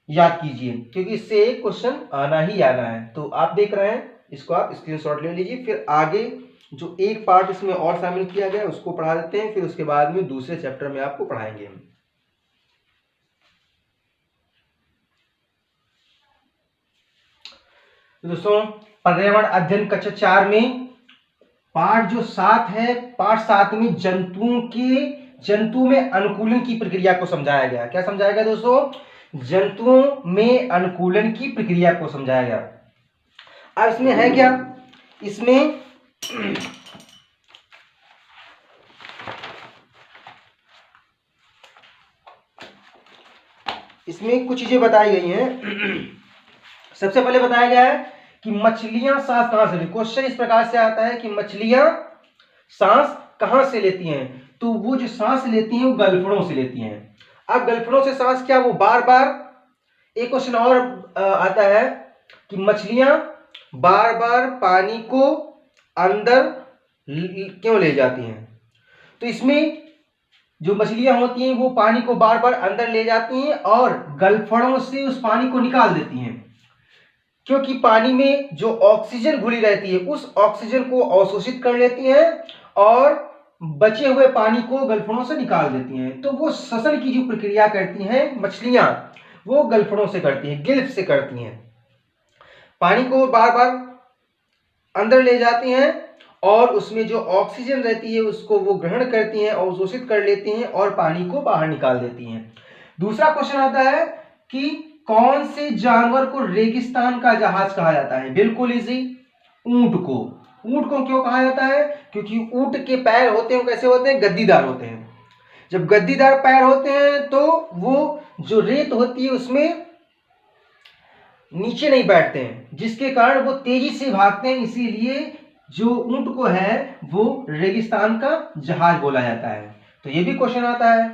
याद कीजिए क्योंकि इससे क्वेश्चन आना ही आना है। तो आप देख रहे हैं, इसको आप स्क्रीनशॉट ले लीजिए। फिर आगे जो एक पार्ट इसमें और शामिल किया गया उसको पढ़ा देते हैं, फिर उसके बाद में दूसरे चैप्टर में आपको पढ़ाएंगे। दोस्तों पर्यावरण अध्ययन कक्षा 4 में पार्ट जो 7 है, पार्ट 7 में जंतुओं में अनुकूलन की प्रक्रिया को समझाया गया। क्या समझाया गया दोस्तों? जंतुओं में अनुकूलन की प्रक्रिया को समझाया गया। अब इसमें है क्या, इसमें कुछ चीजें बताई गई हैं। सबसे पहले बताया गया है कि मछलियां सांस कहां से लेती। क्वेश्चन इस प्रकार से आता है कि मछलियां सांस कहां से लेती हैं? तो वो जो सांस लेती हैं वो गलफड़ों से लेती हैं। अब गलफड़ों से सांस क्या, वो बार बार, एक क्वेश्चन और आता है कि मछलियां बार बार पानी को अंदर क्यों ले जाती हैं? तो इसमें जो मछलियां होती हैं वो पानी को बार बार अंदर ले जाती हैं और गलफड़ों से उस पानी को निकाल देती हैं, क्योंकि पानी में जो ऑक्सीजन घुली रहती है उस ऑक्सीजन को अवशोषित कर लेती हैं और बचे हुए पानी को गलफड़ों से निकाल देती हैं। तो वो श्वसन की जो प्रक्रिया करती हैं मछलियां, वो गलफड़ों से करती हैं, गिल्फ से करती हैं। पानी को बार बार अंदर ले जाती हैं और उसमें जो ऑक्सीजन रहती है उसको वो ग्रहण करती हैं, अवशोषित कर लेती हैं और पानी को बाहर निकाल देती हैं। दूसरा क्वेश्चन आता है कि कौन से जानवर को रेगिस्तान का जहाज कहा जाता है? बिल्कुल इजी, ऊंट को। ऊंट को क्यों कहा जाता है? क्योंकि ऊंट के पैर होते हैं, कैसे होते हैं, गद्दीदार होते हैं। जब गद्दीदार पैर होते हैं तो वो जो रेत होती है उसमें नीचे नहीं बैठते हैं, जिसके कारण वो तेजी से भागते हैं। इसीलिए जो ऊंट को है वो रेगिस्तान का जहाज बोला जाता है। तो ये भी क्वेश्चन आता है।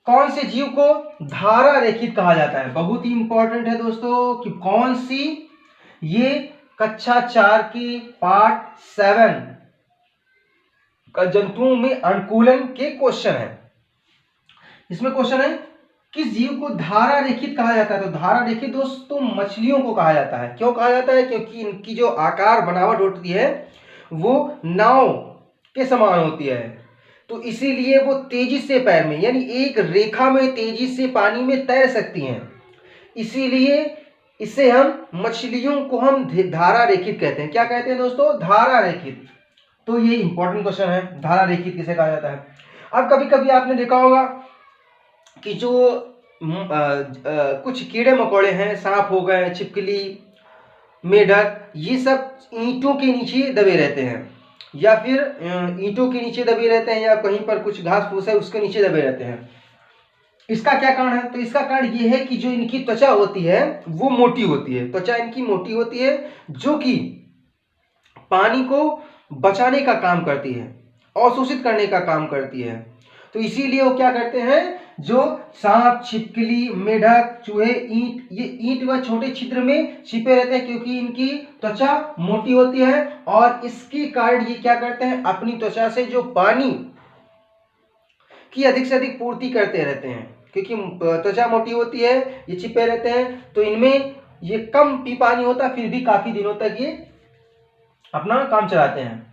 कौन से जीव को धारा रेखित कहा जाता है? बहुत ही इंपॉर्टेंट है दोस्तों कि कौन सी, ये कक्षा 4 की पार्ट 7 का जंतुओं में अनुकूलन के क्वेश्चन है। इसमें क्वेश्चन है किस जीव को धारा रेखित कहा जाता है? तो धारा रेखित दोस्तों मछलियों को कहा जाता है। क्यों कहा जाता है? क्योंकि इनकी जो आकार बनावट होती है वो नाव के समान होती है, तो इसीलिए वो तेजी से पैर में, यानी एक रेखा में तेजी से पानी में तैर सकती हैं। इसीलिए इसे हम, मछलियों को हम धारा रेखित कहते हैं। क्या कहते हैं दोस्तों? धारा रेखित। तो ये इंपॉर्टेंट क्वेश्चन है, धारा रेखित किसे कहा जाता है। अब कभी कभी आपने देखा होगा कि जो कुछ कीड़े मकोड़े हैं, सांप हो गए, छिपकली, मेढक, ये सब ईंटों के नीचे दबे रहते हैं, या फिर ईंटों के नीचे दबे रहते हैं, या कहीं पर कुछ घास फूस है उसके नीचे दबे रहते हैं। इसका क्या कारण है? तो इसका कारण ये है कि जो इनकी त्वचा होती है वो मोटी होती है, त्वचा इनकी मोटी होती है, जो कि पानी को बचाने का काम करती है, अवशोषित करने का काम करती है। तो इसीलिए वो क्या करते हैं, जो सांप, छिपकली, मेढक, चूहे, ये ईंट व छोटे छिद्र में छिपे रहते हैं, क्योंकि इनकी त्वचा मोटी होती है, और इसके कारण ये क्या करते हैं, अपनी त्वचा से जो पानी की अधिक से अधिक पूर्ति करते रहते हैं। क्योंकि त्वचा मोटी होती है, ये छिपे रहते हैं, तो इनमें ये कम पी पानी होता है, फिर भी काफी दिनों तक ये अपना काम चलाते हैं।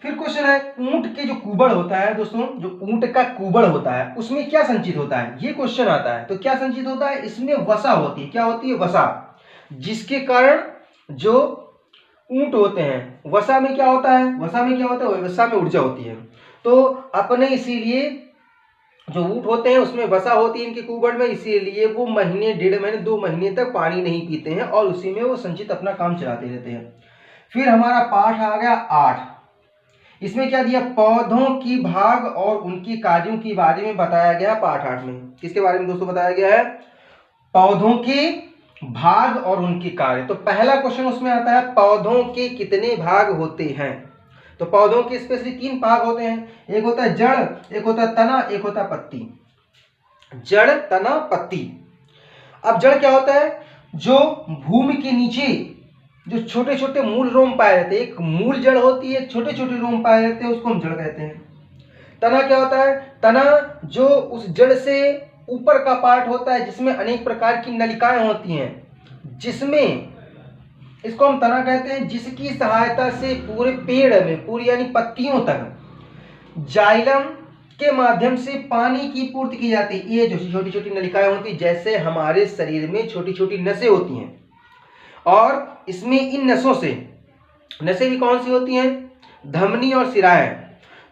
फिर क्वेश्चन है, ऊंट के जो कुबड़ होता है दोस्तों, जो ऊंट का कुबड़ होता है उसमें क्या संचित होता है, ये क्वेश्चन आता है। तो क्या संचित होता है, इसमें वसा होती है। क्या होती है? वसा, जिसके कारण जो ऊंट होते हैं, वसा में क्या होता है, वसा में क्या होता है, वसा में ऊर्जा होती है। तो अपने इसीलिए जो ऊंट होते हैं उसमें वसा होती है इनके कुबड़ में, इसीलिए वो महीने, 1.5 महीने, 2 महीने तक पानी नहीं पीते हैं, और उसी में वो संचित अपना काम चलाते रहते हैं। फिर हमारा पाठ आ गया 8। इसमें क्या दिया, पौधों की भाग और उनके कार्यों के बारे में बताया गया। पाठ 8 में किसके बारे में दोस्तों बताया गया है, पौधों के भाग और उनके कार्य। तो पहला क्वेश्चन उसमें आता है, पौधों के कितने भाग होते हैं। तो पौधों के स्पेशली 3 भाग होते हैं, एक होता है जड़, एक होता है तना, एक होता है पत्ती। जड़, तना, पत्ती। अब जड़ क्या होता है, जो भूमि के नीचे जो छोटे छोटे मूल रोम पाए जाते हैं, एक मूल जड़ होती है, छोटे छोटे रोम पाए जाते हैं, उसको हम जड़ कहते हैं। तना क्या होता है, तना जो उस जड़ से ऊपर का पार्ट होता है, जिसमें अनेक प्रकार की नलिकाएं होती हैं, जिसमें इसको हम तना कहते हैं, जिसकी सहायता से पूरे पेड़ में, पूरी यानी पत्तियों तक जाइलम के माध्यम से पानी की पूर्ति की जाती है। ये जो छोटी छोटी नलिकाएं होती है, जैसे हमारे शरीर में छोटी छोटी नसें होती हैं, और इसमें इन नसों से, नसें भी कौन सी होती हैं, धमनी और शिराएं।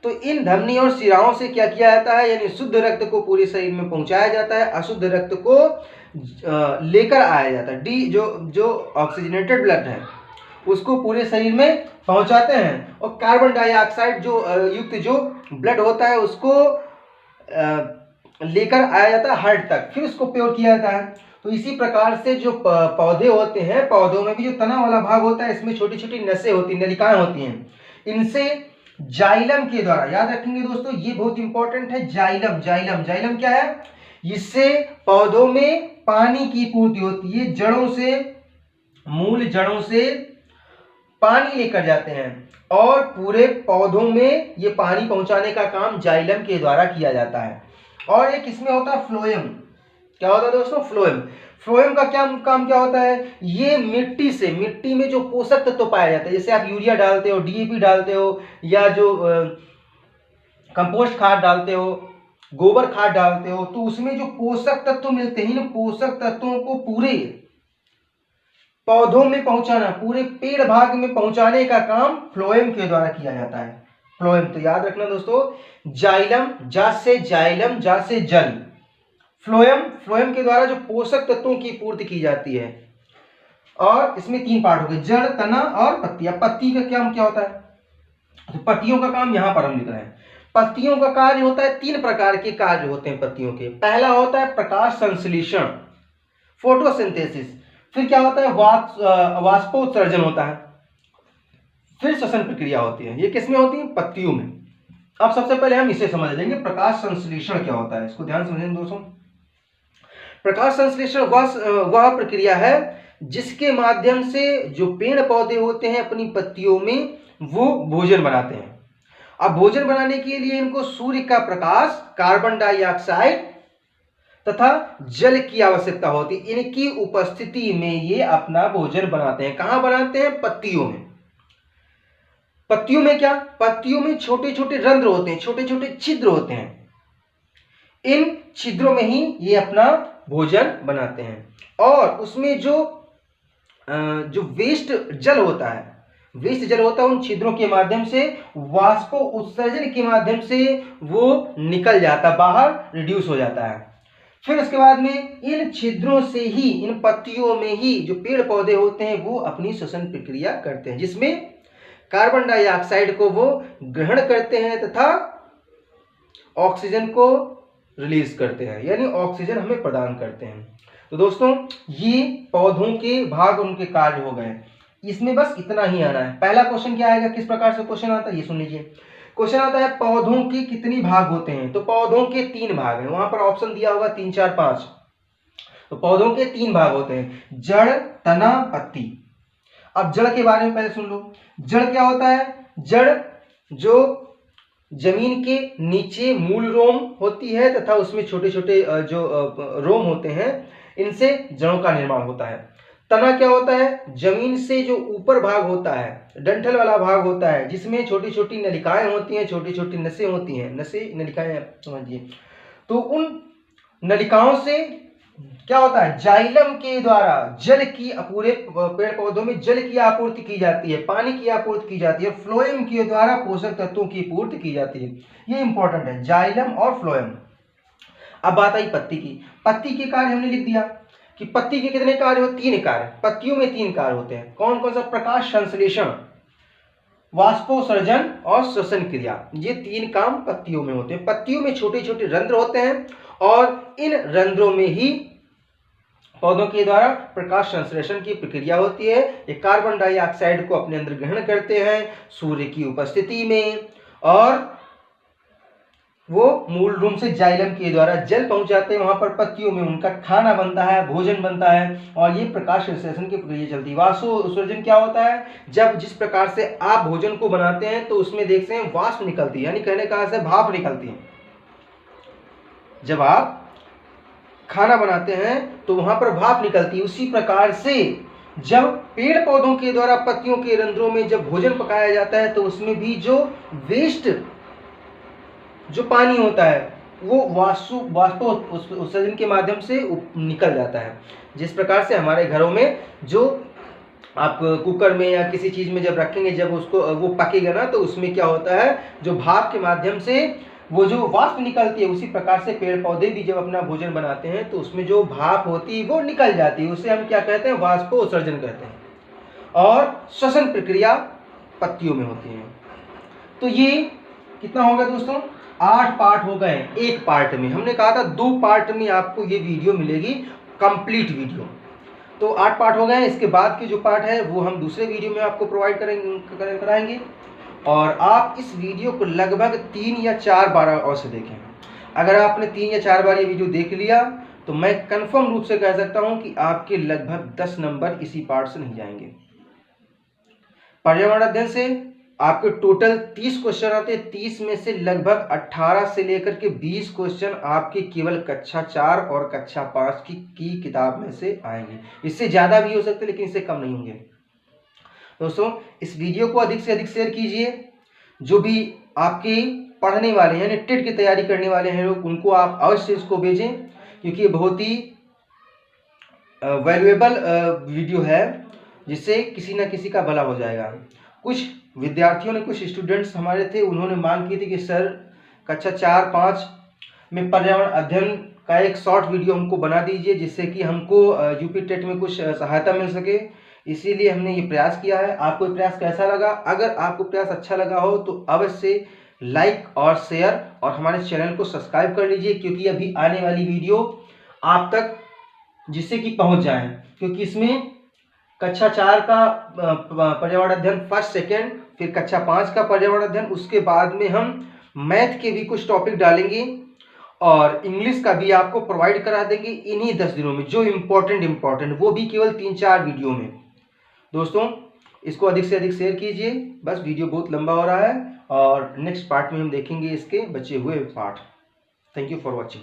तो इन धमनी और शिराओं से क्या किया जाता है, यानी शुद्ध रक्त को पूरे शरीर में पहुंचाया जाता है, अशुद्ध रक्त को लेकर आया जाता है। डी जो ऑक्सीजनेटेड ब्लड है उसको पूरे शरीर में पहुंचाते हैं, और कार्बन डाइऑक्साइड जो युक्त जो ब्लड होता है उसको लेकर आया जाता है हार्ट तक, फिर उसको प्योर किया जाता है। तो इसी प्रकार से जो पौधे होते हैं, पौधों में भी जो तना वाला भाग होता है, इसमें छोटी छोटी नसें होती, नलिकाएं होती हैं, इनसे जाइलम के द्वारा, याद रखेंगे दोस्तों ये बहुत इंपॉर्टेंट है, जाइलम। जाइलम, जाइलम क्या है, इससे पौधों में पानी की पूर्ति होती है, जड़ों से, मूल जड़ों से पानी लेकर जाते हैं, और पूरे पौधों में ये पानी पहुंचाने का काम जाइलम के द्वारा किया जाता है। और एक इसमें होता है फ्लोएम। क्या होता है दोस्तों, फ्लोएम। फ्लोएम का क्या काम क्या होता है, ये मिट्टी से, मिट्टी में जो पोषक तत्व पाए जाते हैं, जैसे आप यूरिया डालते हो, डीएपी डालते हो, या जो कंपोस्ट खाद डालते हो, गोबर खाद डालते हो, तो उसमें जो पोषक तत्व मिलते हैं, इन पोषक तत्वों को पूरे पौधों में पहुंचाना, पूरे पेड़ भाग में पहुंचाने का काम फ्लोएम के द्वारा किया जाता है। फ्लोएम, तो याद रखना दोस्तों, जाइलम, जा से जाइलम, जा से जल, फ्लोएम, फ्लोएम के द्वारा जो पोषक तत्वों की पूर्ति की जाती है। और इसमें 3 पार्ट हो गए, जड़, तना और पत्ती। अब पत्ती का काम क्या होता है, तो पत्तियों का काम यहां पर हम लिख रहे हैं। पत्तियों का कार्य होता है, 3 प्रकार के कार्य होते हैं पत्तियों के। पहला होता है प्रकाश संश्लेषण, फोटोसिंथेसिस। फिर क्या होता है, वाष्पोत्सर्जन होता है। फिर श्वसन प्रक्रिया होती है। ये किसमें होती है, पत्तियों में। अब सबसे पहले हम इसे समझ लेंगे, प्रकाश संश्लेषण क्या होता है, इसको ध्यान समझें दोस्तों। प्रकाश संश्लेषण वह प्रक्रिया है जिसके माध्यम से जो पेड़ पौधे होते हैं अपनी पत्तियों में वो भोजन बनाते हैं। अब भोजन बनाने के लिए इनको सूर्य का प्रकाश, कार्बन डाइऑक्साइड तथा जल की आवश्यकता होती है। इनकी उपस्थिति में ये अपना भोजन बनाते हैं। कहां बनाते हैं, पत्तियों में। पत्तियों में क्या, पत्तियों में छोटे छोटे रंध्र होते हैं, छोटे छोटे छिद्र होते हैं। इन छिद्रों में ही ये अपना भोजन बनाते हैं। और उसमें जो वेस्ट जल होता है, वेस्ट जल होता है उन छिद्रों के माध्यम से वाष्प उत्सर्जन के माध्यम से वो निकल जाता, बाहर रिड्यूस हो जाता है। फिर उसके बाद में इन छिद्रों से ही, इन पत्तियों में ही जो पेड़ पौधे होते हैं वो अपनी श्वसन प्रक्रिया करते हैं, जिसमें कार्बन डाइऑक्साइड को वो ग्रहण करते हैं तथा ऑक्सीजन को रिलीज करते हैं, यानी ऑक्सीजन हमें प्रदान करते हैं। तो दोस्तों ये पौधों के भाग, उनके कार्य हो गए। इसमें बस इतना ही आना है। पहला क्वेश्चन क्या आएगा, किस प्रकार से क्वेश्चन आता है ये सुन लीजिए। क्वेश्चन आता है पौधों के कितनी भाग होते हैं, तो पौधों के 3 भाग हैं। वहां पर ऑप्शन दिया होगा 3, 4, 5। तो पौधों के 3 भाग होते हैं, जड़, तना, पत्ती। अब जड़ के बारे में पहले सुन लो। जड़ क्या होता है? जड़ जो जमीन के नीचे मूल रोम होती है तथा उसमें छोटे छोटे जो रोम होते हैं, इनसे जड़ों का निर्माण होता है। तना क्या होता है? जमीन से जो ऊपर भाग होता है, डंठल वाला भाग होता है, जिसमें छोटी छोटी नलिकाएं होती हैं, छोटी छोटी नसें होती हैं, नसें नलिकाएं समझिए। तो उन नलिकाओं से क्या होता है, जाइलम के द्वारा जल की, पूरे पेड़ पौधों में जल की आपूर्ति की जाती है, पानी की आपूर्ति की जाती है, फ्लोएम के द्वारा पोषक तत्वों की पूर्ति की जाती है। ये इंपॉर्टेंट है, जाइलम और फ्लोएम। अब बात आई पत्ती की। पत्ती के कार्य हमने लिख दिया कि पत्ती के कितने कार्य हो, 3 कार्य। पत्तियों में 3 कार्य होते हैं। कौन कौन सा? प्रकाश संश्लेषण, वाष्पोत्सर्जन और श्वसन क्रिया। ये 3 काम पत्तियों में होते हैं। पत्तियों में छोटे छोटे रंध्र होते हैं और इन रंध्रों में ही पौधों के द्वारा प्रकाश संश्लेषण की प्रक्रिया होती है। ये कार्बन डाइऑक्साइड को अपने अंदर ग्रहण करते हैं सूर्य की उपस्थिति में, और वो मूल रूम से जाइलम के द्वारा जल पहुंचाते हैं। वहां पर पत्तियों में उनका खाना बनता है, भोजन बनता है, और ये प्रकाश संश्लेषण की प्रक्रिया चलती है। वाष्प उत्सर्जन क्या होता है? जब जिस प्रकार से आप भोजन को बनाते हैं तो उसमें देखते हैं वाष्प निकलती है, यानी कहने का अर्थ है भाप निकलती है। जब आप खाना बनाते हैं तो वहां पर भाप निकलती है। उसी प्रकार से जब पेड़ पौधों के द्वारा पत्तियों के रंध्रों में जब भोजन पकाया जाता है तो उसमें भी जो वेस्ट जो पानी होता है वो वाष्प उत्सर्जन के माध्यम से निकल जाता है। जिस प्रकार से हमारे घरों में जो आप कुकर में या किसी चीज में जब रखेंगे, जब उसको वो पकेगा ना, तो उसमें क्या होता है, जो भाप के माध्यम से वो जो वाष्प निकलती है, उसी प्रकार से पेड़ पौधे भी जब अपना भोजन बनाते हैं तो उसमें जो भाप होती है वो निकल जाती है। उसे हम क्या कहते हैं? वाष्पोत्सर्जन कहते हैं। और श्वसन प्रक्रिया पत्तियों में होती है। तो ये कितना होगा दोस्तों? 8 पार्ट हो गए एक पार्ट में। हमने कहा था 2 पार्ट में आपको ये वीडियो मिलेगी, कंप्लीट वीडियो। तो 8 पार्ट हो गए। इसके बाद की जो पार्ट है वो हम दूसरे वीडियो में आपको प्रोवाइड कराएंगे। और आप इस वीडियो को लगभग 3 या 4 बार और से देखें। अगर आपने 3 या 4 बार ये वीडियो देख लिया तो मैं कंफर्म रूप से कह सकता हूं कि आपके लगभग 10 नंबर इसी पार्ट से नहीं जाएंगे। पर्यावरण अध्ययन से आपके टोटल 30 क्वेश्चन आते हैं। 30 में से लगभग 18 से लेकर के 20 क्वेश्चन आपके केवल कक्षा 4 और कक्षा 5 की किताब में से आएंगे। इससे ज़्यादा भी हो सकते हैं लेकिन इससे कम नहीं होंगे। दोस्तों इस वीडियो को अधिक से अधिक शेयर कीजिए। जो भी आपके पढ़ने वाले यानी टेट की तैयारी करने वाले हैं लोग, उनको आप अवश्य इसको भेजें, क्योंकि ये बहुत ही वैल्यूएबल वीडियो है, जिससे किसी न किसी का भला हो जाएगा। कुछ विद्यार्थियों ने, कुछ स्टूडेंट्स हमारे थे, उन्होंने मांग की थी कि सर कक्षा 4, 5 में पर्यावरण अध्ययन का एक शॉर्ट वीडियो हमको बना दीजिए, जिससे कि हमको यूपी टेट में कुछ सहायता मिल सके। इसीलिए हमने ये प्रयास किया है। आपको ये प्रयास कैसा लगा? अगर आपको प्रयास अच्छा लगा हो तो अवश्य लाइक और शेयर और हमारे चैनल को सब्सक्राइब कर लीजिए, क्योंकि अभी आने वाली वीडियो आप तक जिससे कि पहुंच जाए, क्योंकि इसमें कक्षा 4 का पर्यावरण अध्ययन फर्स्ट, सेकेंड, फिर कक्षा 5 का पर्यावरण अध्ययन, उसके बाद में हम मैथ के भी कुछ टॉपिक डालेंगे और इंग्लिश का भी आपको प्रोवाइड करा देंगे इन्हीं 10 दिनों में, जो इम्पोर्टेंट वो भी केवल 3-4 वीडियो में। दोस्तों इसको अधिक से अधिक शेयर कीजिए। बस वीडियो बहुत लंबा हो रहा है और नेक्स्ट पार्ट में हम देखेंगे इसके बचे हुए part. Thank you for watching.